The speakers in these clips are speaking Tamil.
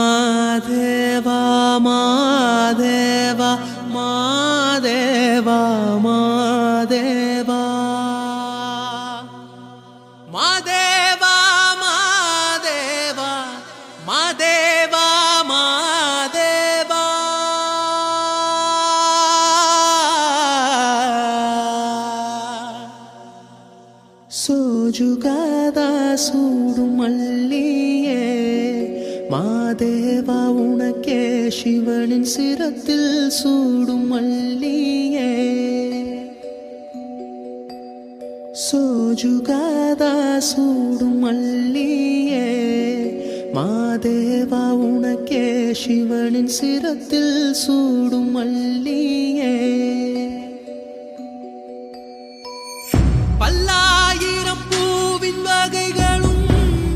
மாதேவா மாதேவா மாதேவா மாதேவா மாதேவா மாதேவா மாதேவா மாதேவா சோஜுகாதா சூடும் மல்லியே மாதேவா உனக்கே சிவனின் சிரத்தில் சூடும் மல்லியே சோஜுகாதா சூடும் மல்லியே மாதேவா உனக்கே சிவனின் சிரத்தில் சூடும் மல்லியே பல்லாயிரம் பூவின் வகைகளும்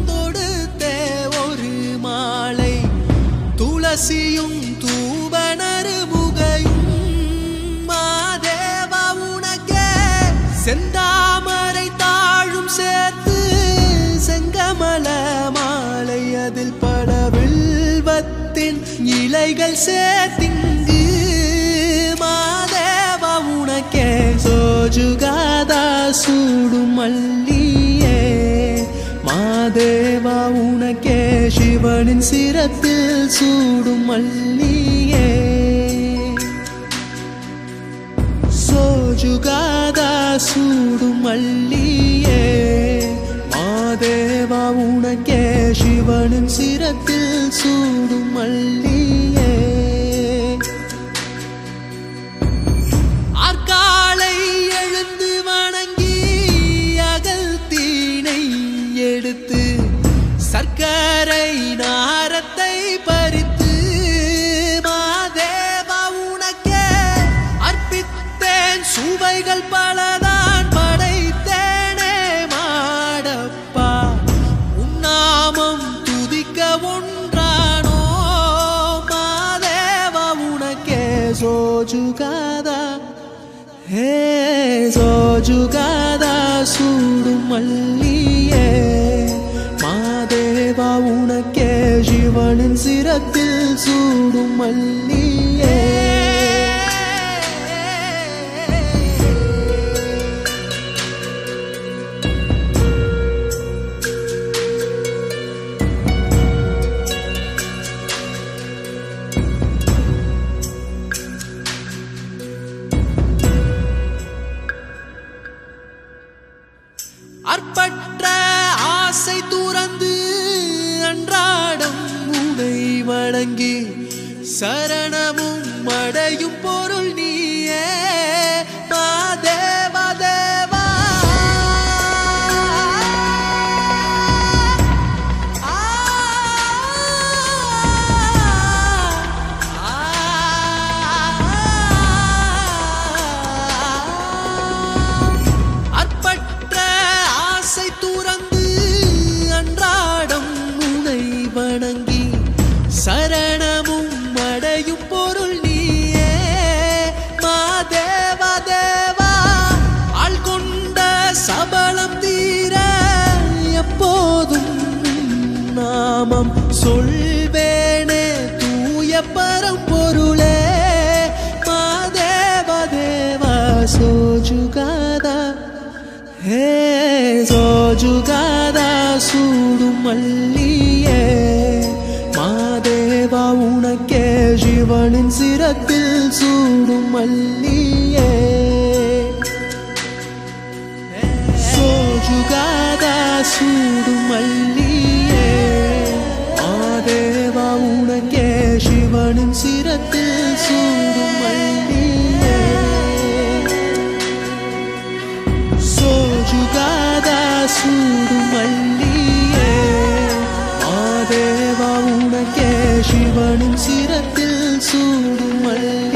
தொடுத்தே ஒரு மாலை துளசியும் தூபனரு முகையும் மாதேவா உனக்கே செந்தாமரை தாழும் சேர்த்து செங்கமல மாலை அதில் பல வில்வத்தின் இலைகள் சேர்த்திங்கு மாதேவா உனக்கே சோஜுகாதா சூடும் மல்லியே மாதேவா உனக்கே சிவனின் சிரத்தில் சூடும் மல்லியே சோஜுகாதா சூடும் மல்லியே மாதேவா உனக்கே சிவனின் சிரத்தில் சூடும் மல்லியே ஆர்காலை எழுந்து வணங்கி அகல் தீனை எடுத்து சர்க்கரை நாரத்தை பறித்து மாதேவா உனக்கே அர்ப்பித்தேன் சுவைகள் பலதான் படைத்தேனே மாடப்பா உன்னாமம் துதிக்க ஒன்றானோ மாதேவா உனக்கே சோஜுகாதா ஹே சோஜுகாதா சூடும் மல்லியே மாதேவா உனக்கே சிவனின் சிரத்தில் சூடும் மல்லியே அற்பற்ற ஆசை துறந்து அன்றாடம் உனை வணங்கி சரணமும் அடையும் பொருள் நீயே மாதேவா தேவா துறந்து அன்றாடம் உனை வணங்கி சரணமும் அடையும் பொருள் நீயே மாதேவா தேவா ஆள் கொண்ட சபலம் தீர எப்போதும் நாமம் சொல்வேனே தூய பரம்பொருளே மாதேவா தேவா சோஜுகாதா ஹே சோஜுகாதா சூடும் மல்லியே மாதேவா உனக்கே சிவனின் சிரத்தில் சூடும் மல்லியே சோஜுகாதா சூடும் மல்லியே மாதேவா உனக்கே சிவனின் சிரத்தில் சோஜுகாதா சூடும் மல்லியே மாதேவா உனக்கே சிவனின் சிரத்தில் சூடும் மல்லியே